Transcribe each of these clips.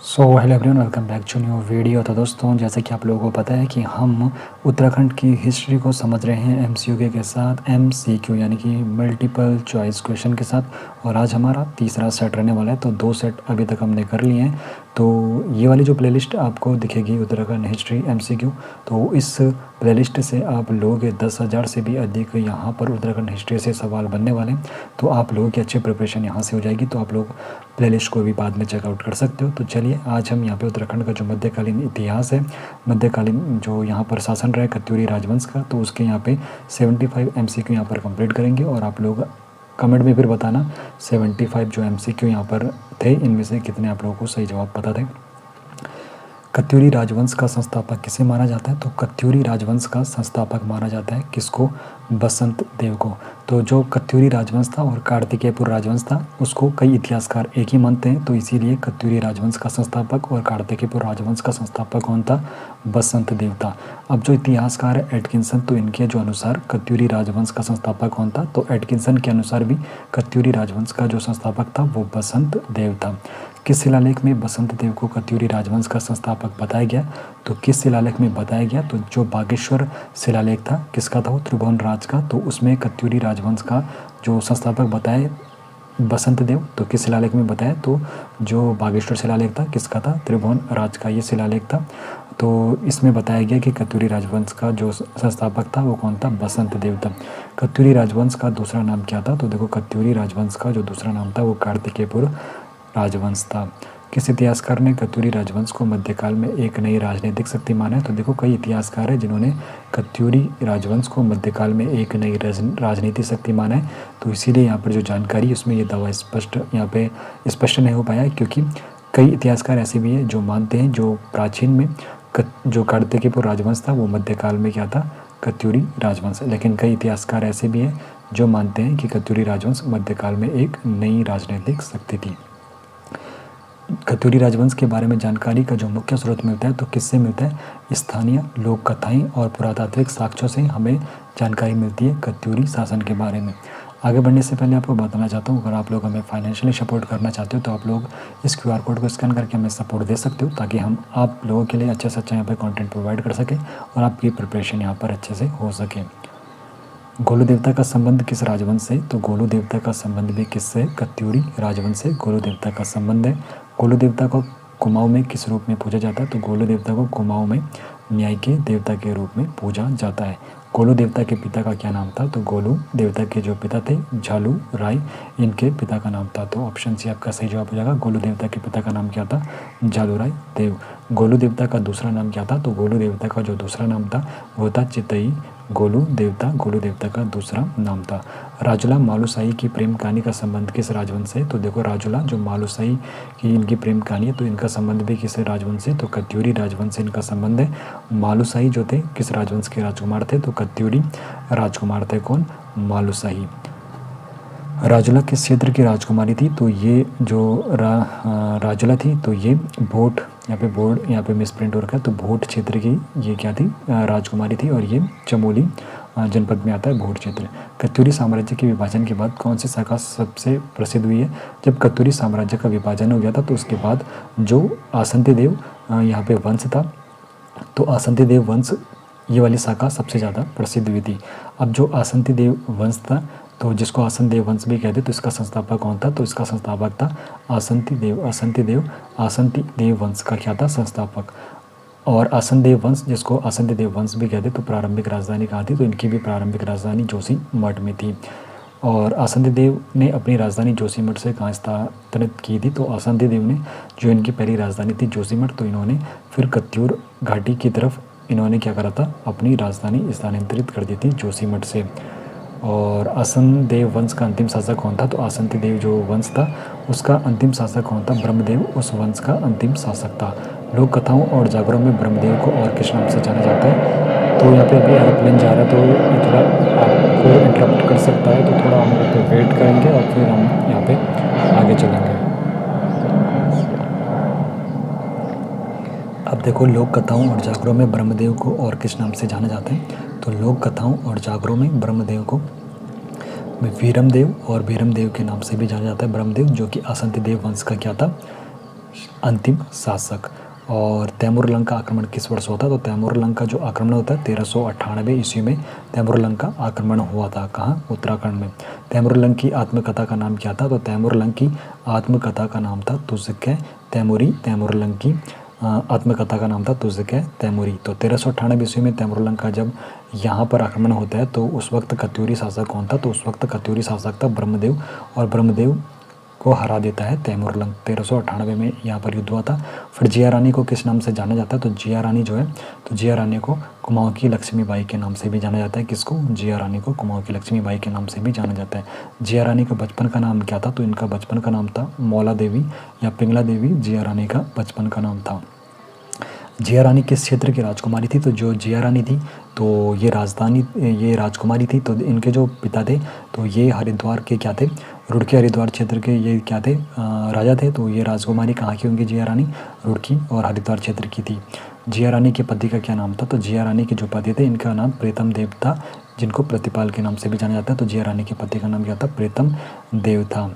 So hello everyone, welcome back to new video. तो दोस्तों, जैसे कि आप लोगों को पता है कि हम उत्तराखंड की हिस्ट्री को समझ रहे हैं एमसीक्यू के साथ, एमसीक्यू यानी कि मल्टीपल चॉइस क्वेश्चन के साथ। और आज हमारा तीसरा सेट रहने वाला है। तो 2 सेट अभी तक हमने कर लिए हैं। तो ये वाली जो प्लेलिस्ट आपको दिखेगी उत्तराखंड हिस्ट्री एमसीक्यू, तो इस प्लेलिस्ट से आप लोगों के 10,000 से भी अधिक यहाँ पर उत्तराखंड हिस्ट्री से सवाल बनने वाले हैं। तो आप लोगों की अच्छी प्रिपरेशन यहाँ से हो जाएगी। तो आप लोग प्लेलिस्ट को भी बाद में चेकआउट कर सकते हो। तो चलिए, आज हम यहाँ पे उत्तराखंड का जो मध्यकालीन इतिहास है, मध्यकालीन जो यहाँ पर शासन रहा है कत्यूरी राजवंश का, तो उसके यहाँ पे 75 एमसीक्यू यहाँ पर कंप्लीट करेंगे। और आप लोग कमेंट में फिर बताना 75 जो एमसीक्यू यहाँ पर थे, इनमें से कितने आप लोगों को सही जवाब पता थे। कत्यूरी राजवंश का संस्थापक किसे माना जाता है? तो कत्यूरी राजवंश का संस्थापक माना जाता है किसको? बसंत देव को। तो जो कत्यूरी राजवंश था और कार्तिकेयपुर राजवंश था, उसको कई इतिहासकार एक ही मानते हैं। तो इसीलिए कत्यूरी राजवंश का संस्थापक और कार्तिकेयपुर राजवंश का संस्थापक कौन था? बसंत देव था। अब जो इतिहासकार है एटकिंसन, तो इनके जो अनुसार कत्यूरी राजवंश का संस्थापक कौन था? तो एटकिंसन के अनुसार भी कत्यूरी राजवंश का जो संस्थापक था वो बसंत देव था। किस शिलालेख में बसंत देव को कत्यूरी राजवंश का संस्थापक बताया गया? तो किस शिलालेख में बताया गया? तो जो बागेश्वर शिलालेख था, किसका था वो? त्रिभुवन राज का। तो उसमें कत्यूरी राजवंश का जो संस्थापक बताए बसंत देव। तो किस शिलालेख में बताया? तो जो बागेश्वर शिलालेख था, किसका था? त्रिभुवन राज का ये शिलालेख था। तो इसमें बताया गया कि कत्यूरी राजवंश का जो संस्थापक था वो कौन था? बसंत देव था। कत्यूरी राजवंश का दूसरा नाम क्या था? तो देखो, कत्यूरी राजवंश का जो दूसरा नाम था वो कार्तिकेयपुर राजवंश था। किस इतिहासकार ने कत्यूरी राजवंश को मध्यकाल में एक नई राजनीतिक शक्ति माना है? तो देखो, कई इतिहासकार हैं जिन्होंने कत्यूरी राजवंश को मध्यकाल में एक नई राजनीतिक शक्ति माना है। तो इसीलिए यहाँ पर जो जानकारी है उसमें ये दावा स्पष्ट यहाँ पे स्पष्ट नहीं हो पाया, क्योंकि कई इतिहासकार ऐसे भी हैं जो मानते हैं जो प्राचीन में जो कार्तिकेयपुर राजवंश था वो मध्यकाल में क्या था? कत्यूरी राजवंश। लेकिन कई इतिहासकार ऐसे भी हैं जो मानते हैं कि कत्यूरी राजवंश मध्यकाल में एक नई राजनीतिक शक्ति थी। कत्यूरी राजवंश के बारे में जानकारी का जो मुख्य स्रोत मिलता है, तो किससे मिलता है? स्थानीय लोक कथाएं और पुरातात्विक साक्ष्यों से हमें जानकारी मिलती है कत्यूरी शासन के बारे में। आगे बढ़ने से पहले आपको बताना चाहता हूँ, अगर आप लोग हमें फाइनेंशियली सपोर्ट करना चाहते हो तो आप लोग इस QR कोड को स्कैन करके हमें सपोर्ट दे सकते हो, ताकि हम आप लोगों के लिए अच्छे से अच्छा यहाँ पर कॉन्टेंट प्रोवाइड कर सकें और आपकी प्रिपरेशन यहाँ पर अच्छे से हो सके। गोलू देवता का संबंध किस राजवंश से? तो गोलू देवता का संबंध भी किससे? कत्यूरी राजवंश से गोलू देवता का संबंध है। गोलू देवता को कुमाऊं में किस रूप में पूजा जाता है? तो गोलू देवता को कुमाऊं में न्याय के देवता के रूप में पूजा जाता है। गोलू देवता के पिता का क्या नाम था? तो गोलू देवता के जो पिता थे झालू राय, इनके पिता का नाम था। तो ऑप्शन सी आपका सही जवाब हो जाएगा। गोलू देवता के पिता का नाम क्या था? झालू राय देव। गोलू देवता का दूसरा नाम क्या था? तो गोलू देवता का जो दूसरा नाम था वो था चितई गोलू देवता का दूसरा नाम था। राजुला मालूशाही की प्रेम कहानी का संबंध किस राजवंश से? तो देखो, राजुला जो मालूशाही की इनकी प्रेम कहानी है, तो इनका संबंध भी किस राजवंश से? तो कत्यूरी राजवंश से इनका संबंध है। मालूशाही जो थे किस राजवंश के राजकुमार थे? तो कत्यूरी राजकुमार थे। कौन? मालूशाही। राजुला किस क्षेत्र की राजकुमारी थी? तो ये जो राजुला थी, तो ये भोट, यहाँ पे बोर्ड यहाँ पे मिसप्रिंट हो रखा है, तो भोट क्षेत्र की ये क्या थी? राजकुमारी थी। और ये चमोली जनपद में आता है भोट क्षेत्र। कत्यूरी साम्राज्य के विभाजन के बाद कौन सी शाखा सबसे प्रसिद्ध हुई है? जब कत्यूरी साम्राज्य का विभाजन हो गया था, तो उसके बाद जो आसंती देव यहाँ पे वंश था, तो आसंती देव वंश ये वाली शाखा सबसे ज़्यादा प्रसिद्ध हुई थी। अब जो आसंती देव वंश था, तो जिसको आसन देव वंश भी कहते, तो इसका संस्थापक कौन था? तो इसका संस्थापक था आसंती देव वंश का क्या था? संस्थापक। और आसन देव वंश, जिसको आसंती देव वंश भी कहते, तो प्रारंभिक राजधानी कहाँ थी? तो इनकी भी प्रारंभिक राजधानी जोशीमठ में थी। और आसंती देव ने अपनी राजधानी जोशीमठ से कहाँ स्थानांतरित की थी? तो आसंती देव ने जो इनकी पहली राजधानी थी जोशीमठ, तो इन्होंने फिर कत्यूर घाटी की तरफ इन्होंने क्या करा था? अपनी राजधानी स्थानांतरित कर दी थी जोशीमठ से। और आसन देव वंश का अंतिम शासक कौन था? तो आसंती देव जो वंश था उसका अंतिम शासक कौन था? ब्रह्मदेव उस वंश का अंतिम शासक था। लोक कथाओं और जागरों में ब्रह्मदेव को और किस नाम से जाना जाता है? तो यहाँ पे अभी एरोप्लेन जा रहा है, तो ये थोड़ा आपको इंटरप्ट कर सकता है, तो थोड़ा हम यहाँ पे वेट करेंगे और फिर हम यहाँ पे आगे चलेंगे। अब देखो, लोक कथाओं और जागरों में ब्रह्मदेव को और किस नाम से जाना जाता है? तो लोक कथाओं और जागरों में ब्रह्मदेव को वीरमदेव और भीरमदेव के नाम से भी जाना जाता है। ब्रह्मदेव जो कि आसंती देव वंश का क्या था? अंतिम शासक। और तैमूरलंग का आक्रमण किस वर्ष हुआ था? तो तैमूरलंग का जो आक्रमण होता है 1398 ईस्वी में तैमूरलंग का आक्रमण हुआ था। कहाँ? उत्तराखंड में। तैमूरलंग की आत्मकथा का नाम क्या था? तो तैमूरलंग की आत्मकथा का नाम था तुज़्क़े तैमूरी। तैमूरलंग की आत्मकथा का नाम था तुज़्क़े तैमूरी। तो 1398 ईस्वी में तैमूरलंग का जब यहाँ पर आक्रमण होता है तो उस वक्त कत्यूरी शासक कौन था? तो उस वक्त कत्यूरी शासक था ब्रह्मदेव, और ब्रह्मदेव को हरा देता है तैमूरलंग। 1398 में यहाँ पर युद्ध हुआ था। फिर जिया रानी को किस नाम से जाना जाता है? तो जिया रानी जो है, तो जिया रानी को कुमाऊँ की लक्ष्मीबाई के नाम से भी जाना जाता है। किसको? जिया रानी को कुमाऊँ की लक्ष्मीबाई के नाम से भी जाना जाता है। जिया रानी का बचपन का नाम क्या था? तो इनका बचपन का नाम था मौला देवी या पिंगला देवी। जिया रानी का बचपन का नाम था। जिया रानी किस क्षेत्र की राजकुमारी थी? तो जो जिया रानी थी तो ये राजकुमारी थी। तो इनके जो पिता थे तो ये हरिद्वार के क्या थे? रुड़की हरिद्वार क्षेत्र के ये क्या थे? राजा थे। तो ये राजकुमारी कहाँ की होंगी? जिया रानी रुड़की और हरिद्वार क्षेत्र की थी। जिया रानी के पति का क्या नाम था? तो जिया रानी के जो पति थे इनका नाम प्रीतम देव था, जिनको प्रतिपाल के नाम से भी जाना जाता है। तो जिया रानी के पति का नाम क्या था? प्रीतम देव था।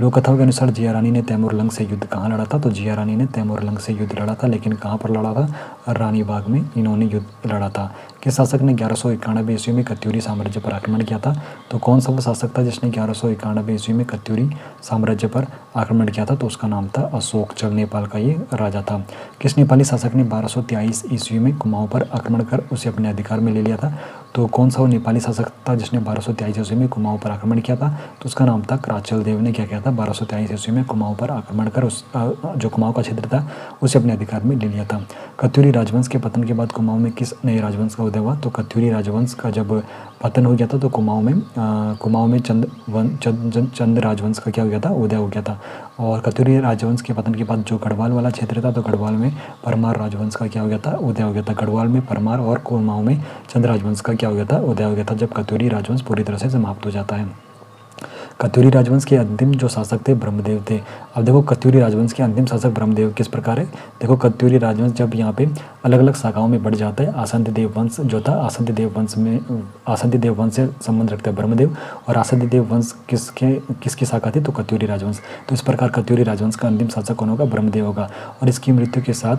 लोक कथाओं के अनुसार जिया रानी ने तैमूरलंग से युद्ध कहाँ लड़ा था? तो जिया रानी ने तैमूरलंग से युद्ध लड़ा था, लेकिन कहाँ पर लड़ा था? रानी बाग में इन्होंने युद्ध लड़ा था। किस शासक ने 1191 ईस्वी में कत्यूरी साम्राज्य पर आक्रमण किया था? तो कौन सा वो शासक था जिसने 1191 ईस्वी में कत्यूरी साम्राज्य पर आक्रमण किया था? तो उसका नाम था अशोक चल। नेपाल का ये राजा था। किस नेपाली शासक ने 1223 ईस्वी में कुमाऊँ पर आक्रमण कर उसे अपने अधिकार में ले लिया था? तो कौन सा वो नेपाली शासक था जिसने 1223 ईस्वी में कुमाऊँ पर आक्रमण किया था? तो उसका नाम था कराचल देव ने क्या किया था? 1223 ईस्वी में कुमाऊँ पर आक्रमण कर उस जो कुमाऊँ का क्षेत्र था उसे अपने अधिकार में ले लिया था। कत्यूरी राजवंश के पतन के बाद कुमाऊँ में किस नए राजवंश का उदय हुआ? तो कत्यूरी राजवंश का जब पतन हो गया था तो कुमाऊँ में चंद राजवंश का क्या हो गया था? उदय हो गया था। और कत्यूरी राजवंश के पतन के बाद जो गढ़वाल वाला क्षेत्र था तो गढ़वाल में परमार राजवंश का क्या हो गया था? उदय हो गया था। गढ़वाल में परमार और कुमाऊँ में चंद राजवंश का क्या हो गया था? उदय हो गया था, जब कत्यूरी राजवंश पूरी तरह से समाप्त हो जाता है। कत्यूरी राजवंश के अंतिम जो शासक थे ब्रह्मदेव थे। अब देखो कत्यूरी राजवंश के अंतिम शासक ब्रह्मदेव किस प्रकार है? देखो कत्यूरी राजवंश जब यहाँ पे अलग अलग शाखाओं में बढ़ जाता है, आसंत देव वंश जो था, आसंत देव वंश से संबंध रखते हैं ब्रह्मदेव, और आसंत देव वंश किसकी शाखा थी? तो कत्यूरी राजवंश। तो इस प्रकार कत्यूरी राजवंश का अंतिम शासक कौन होगा? ब्रह्मदेव होगा। और इसकी मृत्यु के साथ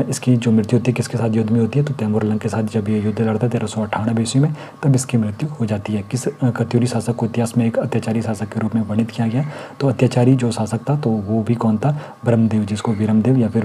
इसकी जो मृत्यु होती है किसके साथ युद्ध में होती है? तो तैमूरलंग के साथ जब ये युद्ध लड़ता है 1398 ईस्वी में, तब इसकी मृत्यु हो जाती है। किस कत्यूरी शासक को इतिहास में एक अत्याचारी शासक के रूप में वर्णित किया गया? तो अत्याचारी जो शासक था तो वो भी कौन था? ब्रह्मदेव, जिसको वीरमदेव या फिर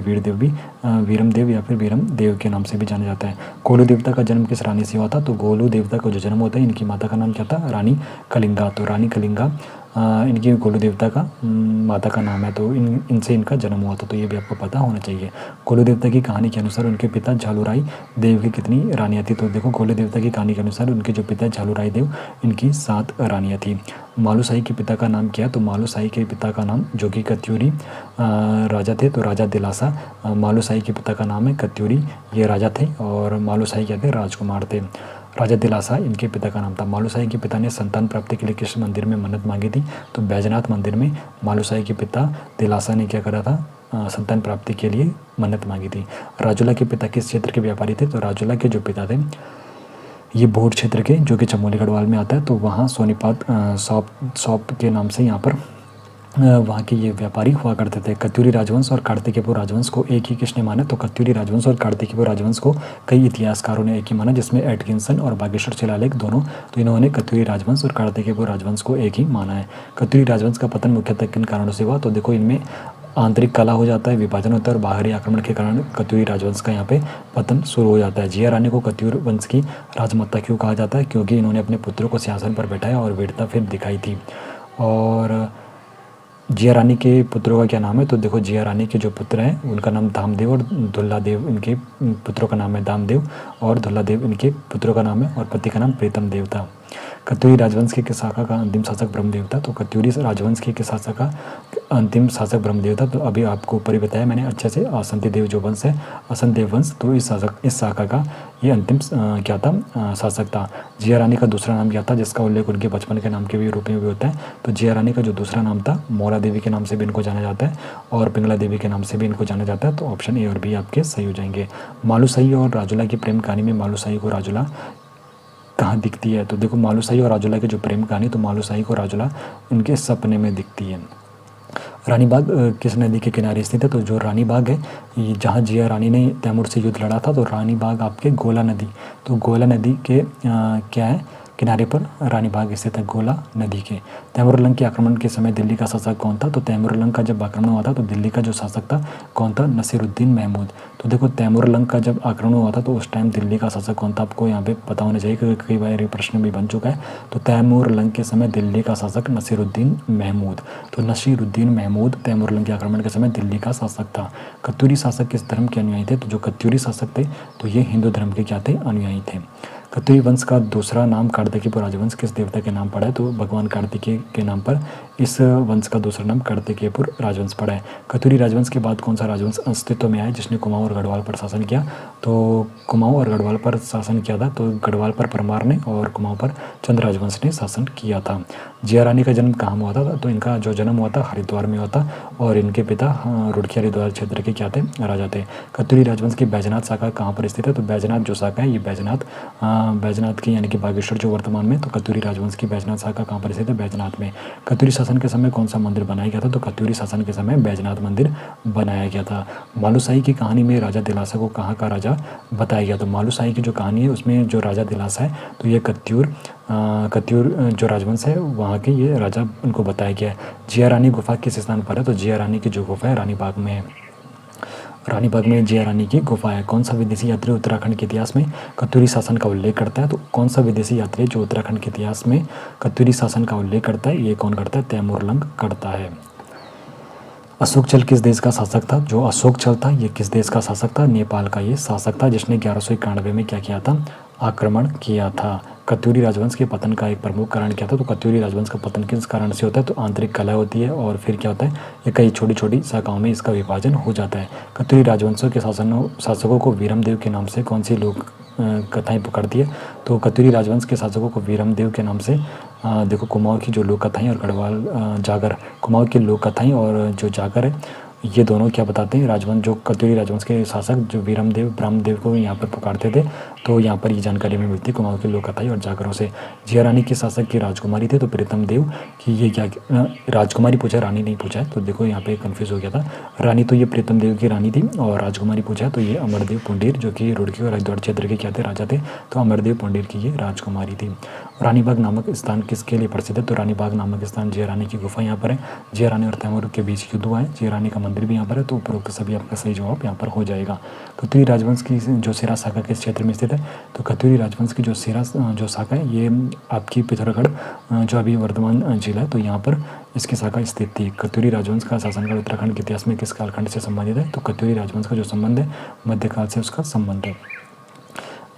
वीरमदेव के नाम से भी जाना जाता है। गोलू देवता का जन्म किस रानी से हुआ था? तो गोलू देवता का जो जन्म होता है इनकी माता का नाम क्या था? रानी कलिंगा। तो रानी कलिंगा इनकी गोलू देवता का माता का नाम है, तो इनसे इनका जन्म हुआ था, तो ये भी आपको पता होना चाहिए। गोलू देवता की कहानी के अनुसार उनके पिता झालूराई देव की कितनी रानियाँ थी? तो देखो गोलू देवता की कहानी के अनुसार उनके जो पिता झालूराई देव, इनकी 7 रानियाँ थी। मालूशाही के पिता का नाम क्या है? तो मालूशाही के पिता का नाम, जो कि कत्यूरी राजा थे, तो राजा दिलासा मालूशाही के पिता का नाम है। कत्यूरी ये राजा थे और मालूशाही क्या थे? राजकुमार थे। राजा दिलासा इनके पिता का नाम था। मालूशाही के पिता ने संतान प्राप्ति के लिए किस मंदिर में मन्नत मांगी थी? तो बैजनाथ मंदिर में मालूशाही के पिता दिलासा ने क्या करा था? संतान प्राप्ति के लिए मन्नत मांगी थी। राजूला के पिता किस क्षेत्र के व्यापारी थे? तो राजूला के जो पिता थे ये भोट क्षेत्र के, जो कि चमोली गढ़वाल में आता है, तो वहाँ सोनीपत सौप के नाम से यहाँ पर वहाँ के ये व्यापारी हुआ करते थे। कत्यूरी राजवंश और कार्तिकेयपुर राजवंश को एक ही किसने माना? तो कत्यूरी राजवंश और कार्तिकेयपुर राजवंश को कई इतिहासकारों ने एक ही माना, जिसमें एटकिंसन और बागेश्वर शिलालेख दोनों, तो इन्होंने कत्यूरी राजवंश और कार्तिकेयपुर राजवंश को एक ही माना है। कत्यूरी राजवंश का पतन मुख्यतः किन कारणों से हुआ? तो देखो इनमें आंतरिक कला हो जाता है, विभाजन होता है, और बाहरी आक्रमण के कारण कत्यूरी राजवंश का यहाँ पे पतन शुरू हो जाता है। जिया रानी को कत्यूर वंश की राजमाता क्यों कहा जाता है? क्योंकि इन्होंने अपने पुत्रों को सिंहासन पर बैठाया और वीरता फिर दिखाई थी। और जिया रानी के पुत्रों का क्या नाम है? तो देखो जिया रानी के जो पुत्र हैं उनका नाम धामदेव और दुल्लादेव, इनके पुत्रों का नाम है धामदेव और दुल्लादेव, इनके पुत्रों का नाम है, और पति का नाम प्रीतम देव था। कत्यूरी राजवंश की किस शाखा का अंतिम शासक ब्रह्मदेव था? तो कत्यूरी राजवंश की किस शाखा का अंतिम शासक ब्रह्मदेव था? तो अभी आपको ऊपर ही बताया मैंने अच्छे से, असंति देव जो वंश है, असंत देव वंश, तो इस शाखा का ये अंतिम क्या था? शासक था। जिया रानी का दूसरा नाम क्या था, जिसका उल्लेख उनके बचपन के नाम के भी रूप में भी होता है? तो जिया रानी का जो दूसरा नाम था, मौला देवी के नाम से भी इनको जाना जाता है और पिंगला देवी के नाम से भी इनको जाना जाता है। तो ऑप्शन ए और बी आपके सही हो जाएंगे। मालूशाही और राजूला की प्रेम कहानी में मालूशाही को राजूला कहाँ दिखती है? तो देखो मालूशाही और राजूला की जो प्रेम कहानी, तो मालूशाही को राजूला इनके सपने में दिखती है। रानी बाग किस नदी के किनारे स्थित है? तो जो रानी बाग है, ये जहाँ जिया रानी ने तैमूर से युद्ध लड़ा था, तो रानी बाग आपके गोला नदी, तो गोला नदी के क्या है किनारे पर रानी बाग स्थित है, गोला नदी के। तैमूरलंग के आक्रमण के समय दिल्ली का शासक कौन था? तो तैमूरलंग का जब आक्रमण हुआ था तो दिल्ली का जो शासक था कौन था? नसीरुद्दीन महमूद। तो देखो तैमूरलंग का जब आक्रमण हुआ था तो उस टाइम दिल्ली का शासक कौन था, आपको यहाँ पे पता होना चाहिए क्योंकि कई बार ये प्रश्न भी बन चुका है। तो तैमूरलंग के समय दिल्ली का शासक नसीरुद्दीन महमूद। तो नसीरुद्दीन महमूद तैमूरलंग के आक्रमण के समय दिल्ली का शासक था। कत्यूरी शासक किस धर्म के अनुयायी थे? तो जो कत्यूरी शासक थे तो ये हिंदू धर्म के क्या थे? अनुयायी थे। कत्यूरी वंश का दूसरा नाम कार्तिकेय राजवंश किस देवता के नाम पड़ा है? तो भगवान कार्तिकेय के नाम पर इस वंश का दूसरा नाम कार्तिकेयपुर राजवंश पड़ा है। कत्यूरी राजवंश के बाद कौन सा राजवंश अस्तित्व में आया जिसने कुमाऊं और गढ़वाल पर शासन किया? तो कुमाऊं और गढ़वाल पर शासन किया था, तो गढ़वाल पर परमार ने और कुमाऊं पर चंद राजवंश ने शासन किया था। जिया रानी का जन्म कहाँ हुआ था? तो इनका जो जन्म हुआ था हरिद्वार में हुआ था और इनके पिता रुड़की हरिद्वार क्षेत्र के क्या थे? राजा थे। कत्यूरी राजवंश की बैजनाथ शाखा कहाँ पर स्थित है? तो बैजनाथ जो शाखा है ये बैजनाथ की यानी कि बागेश्वर जो वर्तमान में, तो कत्यूरी राजवंश की बैजनाथ शाखा कहाँ पर स्थित है? बैजनाथ में। कत्यूरी शासन के समय कौन सा मंदिर बनाया गया था? तो कत्यूरी शासन के समय बैजनाथ मंदिर बनाया गया था। मालूशाही की कहानी में राजा दिलासा को कहाँ का राजा बताया गया? तो मालूशाही की जो कहानी है उसमें जो राजा दिलासा है तो ये कत्यूर जो राजवंश है वहाँ के ये राजा उनको बताया गया है। जिया रानी गुफा किस स्थान पर है? तो जिया रानी की जो गुफा है रानी बाग में है। रानी बाग में जिया रानी की गुफा है। कौन सा विदेशी यात्री उत्तराखंड के इतिहास में कत्यूरी शासन का उल्लेख करता है? तो कौन सा विदेशी यात्री जो उत्तराखंड के इतिहास में कत्यूरी शासन का उल्लेख करता है, ये कौन करता है? तैमूरलंग करता है। अशोक चल किस देश का शासक था? जो अशोक चल था ये किस देश का शासक था? नेपाल का ये शासक था जिसने 1191 में क्या किया था? आक्रमण किया था। कत्यूरी राजवंश के पतन का एक प्रमुख कारण क्या था? तो कत्यूरी राजवंश का पतन किस कारण से होता है? तो आंतरिक कलह होती है और फिर क्या होता है, ये कई छोटी छोटी शाखाओं में इसका विभाजन हो जाता है। कत्यूरी राजवंशों के शासकों को वीरमदेव के नाम से कौन सी लोक कथाएं पुकारती है? तो कत्यूरी राजवंश के शासकों को वीरमदेव के नाम से देखो कुमाऊं की जो लोक कथाएं और गढ़वाल जागर, कुमाऊं की लोक कथाएं और जो जागर है ये दोनों क्या बताते हैं? राजवंश जो कत्यूरी राजवंश के शासक जो वीरमदेव ब्रह्मदेव को यहाँ पर पुकारते थे, तो यहाँ पर ये जानकारी में मिलती है कुमाऊं की लोक कथाएं और जागरों से। जिया रानी की शासक की राजकुमारी थे, तो प्रीतम देव की ये क्या राजकुमारी पूछा, रानी नहीं पूछा है, तो देखो यहाँ पे कंफ्यूज हो गया था। रानी तो ये प्रीतम देव की रानी थी और राजकुमारी पूछा तो ये अमरदेव पुंडीर जो कि रुड़की और हरिद्वार क्षेत्र के क्या थे? राजा थे, तो अमरदेव पुंडीर की ये राजकुमारी थी। रानी बाग नामक स्थान किसके लिए प्रसिद्ध है? तो रानी बाग नामक स्थान जिया रानी की गुफा यहाँ पर है। जिया रानी और तैमूर के बीच युद्ध हुआ है। जिया रानी का मंदिर भी यहाँ पर है, तो उपरोक्त सभी आपका सही जवाब यहाँ पर हो जाएगा। कत्यूरी राजवंश की जो सिरा शाखा किस क्षेत्र में स्थित है? तो कत्यूरी राजवंश की जो सिरा जो शाखा है ये आपकी पिथौरागढ़ जो अभी वर्धमान जिला है, तो यहाँ पर इसकी शाखा स्थित थी। कत्यूरी राजवंश का शासनकाल उत्तराखंड के इतिहास में किस कालखंड से संबंधित है? तो कत्यूरी राजवंश का जो संबंध है मध्यकाल से उसका संबंध है।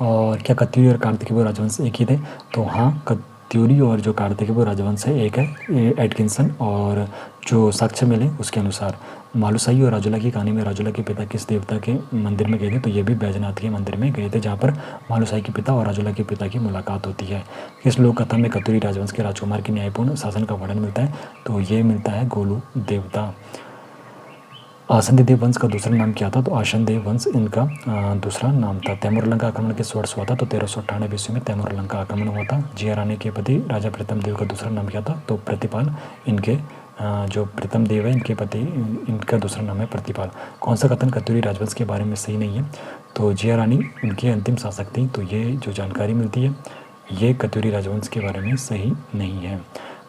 और क्या कत्यूरी और कार्तिकेय राजवंश एक ही थे? तो हाँ, कत्यूरी और जो कार्तिकेय राजवंश है एक है। एटकिंसन और जो साक्ष्य मिले उसके अनुसार मालूशाही और राजूला की कहानी में राजूला के पिता किस देवता के मंदिर में गए थे? तो ये भी बैजनाथ के मंदिर में गए थे जहाँ पर मालूशाही के पिता और राजूला के पिता की मुलाकात होती है। इस लोक कथा में कत्यूरी राजवंश के राजकुमार के न्यायपूर्ण शासन का वर्णन मिलता है, तो ये मिलता है गोलू देवता। आसन देव वंश का दूसरा नाम क्या था? तो आसन देव वंश इनका दूसरा नाम था। तैमूरलंग का आक्रमण किस वर्ष हुआ था? तो 1398 ईस्वी में तैमूरलंग का आक्रमण हुआ था। जिया रानी के पति राजा प्रीतम देव का दूसरा नाम क्या था? तो प्रतिपाल। इनके जो प्रीतम देव है इनके पति इनका दूसरा नाम है प्रतिपाल। कौन सा कथन कत्यूरी राजवंश के बारे में सही नहीं है? तो जिया रानी इनकी अंतिम शासक थी, तो ये जो जानकारी मिलती है ये कत्यूरी राजवंश के बारे में सही नहीं है।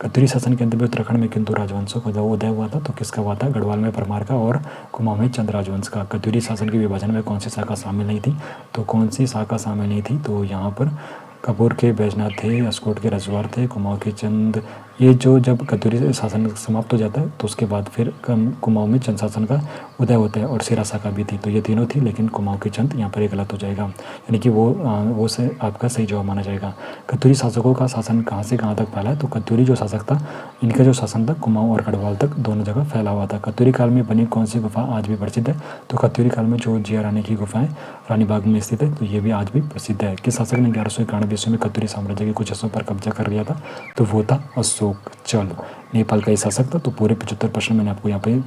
कत्यूरी शासन के अंत में उत्तराखंड में किंतु राजवंशों का उदय हुआ था, तो किसका हुआ था? गढ़वाल में परमार का और कुमाऊं में चंद राजवंश का। कत्यूरी शासन के विभाजन में कौन सी शाखा शामिल नहीं थी? तो कौन सी शाखा शामिल नहीं थी? तो यहाँ पर कपूर के बैजनाथ थे, अस्कोट के रजवार थे, कुमाऊं के चंद। ये जो जब कत्यूरी शासन समाप्त हो जाता है तो उसके बाद फिर कुमाऊं में चंद शासन का उदय होता है और सिरा शाखा भी थी, तो ये तीनों थी, लेकिन कुमाऊं के चंद यहाँ पर एक गलत हो जाएगा, यानी कि वो से आपका सही जवाब माना जाएगा। कत्यूरी शासकों का शासन कहाँ से कहाँ तक फैला है? तो कत्यूरी जो शासक था इनका जो शासन था कुमाऊं और गढ़वाल तक दोनों जगह फैला हुआ था। कत्यूरी काल में बनी कौन सी गुफा आज भी प्रसिद्ध है? तो कत्यूरी काल में जो जिया रानी की गुफा है रानी बाग में स्थित है, तो ये भी आज भी प्रसिद्ध है। किस शासक ने 1191 ईस्वी में कत्यूरी साम्राज्य के कुछ हिस्सों पर कब्जा कर लिया था? तो वो था अशोक चल, नेपाल का ही शासक था। तो पूरे 75 प्रश्न मैंने आपको यहाँ पे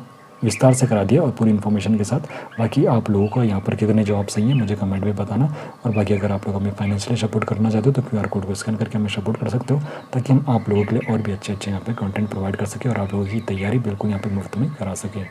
विस्तार से करा दिया और पूरी इन्फॉर्मेशन के साथ। बाकी आप लोगों को यहाँ पर कितने जवाब सही हैं मुझे कमेंट में बताना। और बाकी अगर आप लोग हमें फाइनेंशियली सपोर्ट करना चाहते हो तो QR कोड को स्कैन करके हमें सपोर्ट कर सकते हो, ताकि हम आप लोगों के लिए और भी अच्छे अच्छे यहाँ पे कंटेंट प्रोवाइड कर सकें और आप लोगों की तैयारी बिल्कुल यहाँ पे मुफ्त में करा सकें।